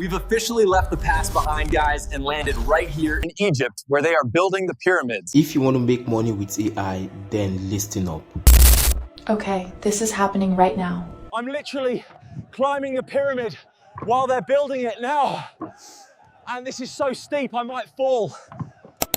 We've officially left the past behind, guys, and landed right here in Egypt, where they are building the pyramids. If you want to make money with AI, then listen up. Okay, this is happening right now. I'm literally climbing the pyramid while they're building it now. And this is so steep, I might fall.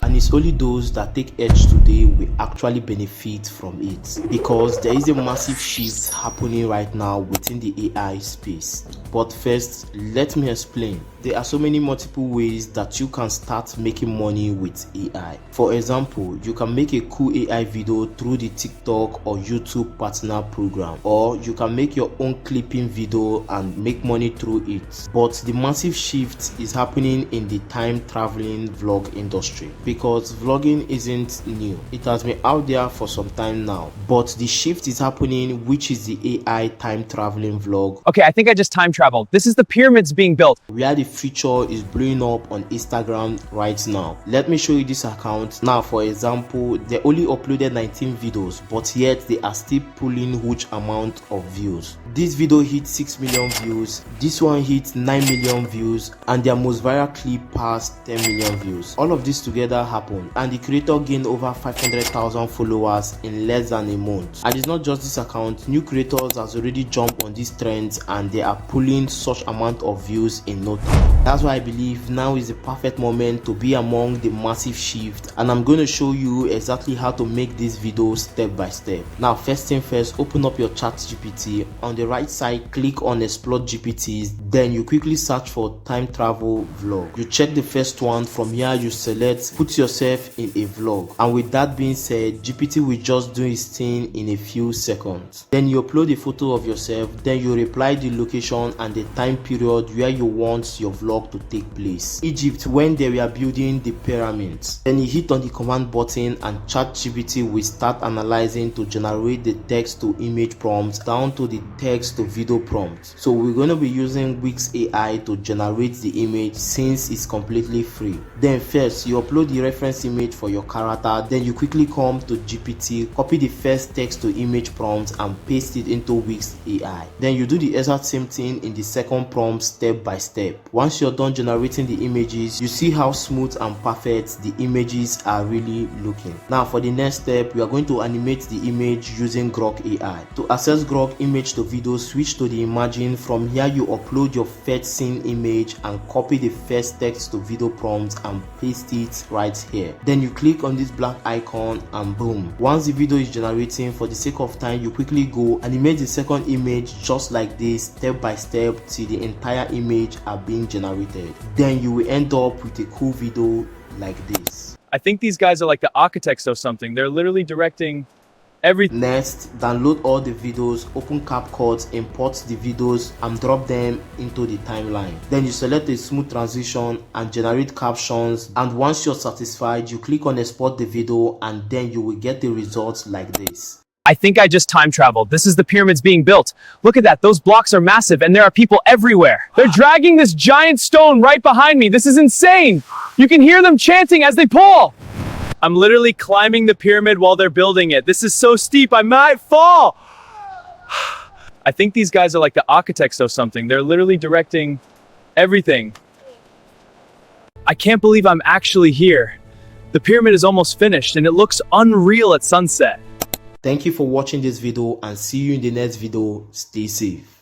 And it's only those that take edge today will actually benefit from it, because there is a massive shift happening right now within the AI space. But first, let me explain. There are so many multiple ways that you can start making money with AI. For example, you can make a cool AI video through the TikTok or YouTube partner program, or you can make your own clipping video and make money through it. But the massive shift is happening in the time traveling vlog industry, because vlogging isn't new. It has been out there for some time now, but the shift is happening, which is the AI time traveling vlog. Okay, I think I just time traveled. This is the pyramids being built. Where the feature is blowing up on Instagram right now. Let me show you this account. Now, for example, they only uploaded 19 videos, but yet they are still pulling huge amount of views. This video hit 6 million views, this one hit 9 million views, and their most viral clip passed 10 million views. All of this together happened, and the creator gained over 500,000 followers in less than a month. And it's not just this account, new creators has already jumped on these trends and they are pulling such amount of views in no time. That's why I believe now is the perfect moment to be among the massive shift, and I'm going to show you exactly how to make this video step by step. Now, first thing first, open up your ChatGPT. On the right side, click on Explore GPTs, then you quickly search for time travel vlog. You check the first one. From here you select put yourself in a vlog, and with that being said, GPT will just do its thing in a few seconds. Then you upload a photo of yourself, then you reply the location and the time period where you want your vlog to take place. Egypt, when they were building the pyramids. Then you hit on the command button and ChatGPT will start analyzing to generate the text to image prompts down to the text to video prompts. So we're going to be using Wix AI to generate the image since it's completely free. Then first you upload the reference image for your character, then you quickly come to GPT, copy the first text to image prompt and paste it into Wix AI. Then you do the exact same thing in the second prompt step by step. Once you're done generating the images, you see how smooth and perfect the images are really looking. Now for the next step, we are going to animate the image using Grok AI. To access Grok image to video, switch to the imagine. From here you upload your first scene image and copy the first text to video prompt and paste it right here. Then you click on this black icon and boom. Once the video is generating, for the sake of time, you quickly go animate the second image just like this, step by step, till the entire image are being generated. Then you will end up with a cool video like this. I think these guys are like the architects of something. They're literally directing everything. Next, download all the videos, open CapCut, import the videos and drop them into the timeline. Then you select a smooth transition and generate captions, and once you're satisfied, you click on export the video and then you will get the results like this. I think I just time traveled. This is the pyramids being built. Look at that. Those blocks are massive and there are people everywhere. They're dragging this giant stone right behind me. This is insane. You can hear them chanting as they pull. I'm literally climbing the pyramid while they're building it. This is so steep, I might fall. I think these guys are like the architects of something. They're literally directing everything. I can't believe I'm actually here. The pyramid is almost finished and it looks unreal at sunset. Thank you for watching this video and see you in the next video. Stay safe.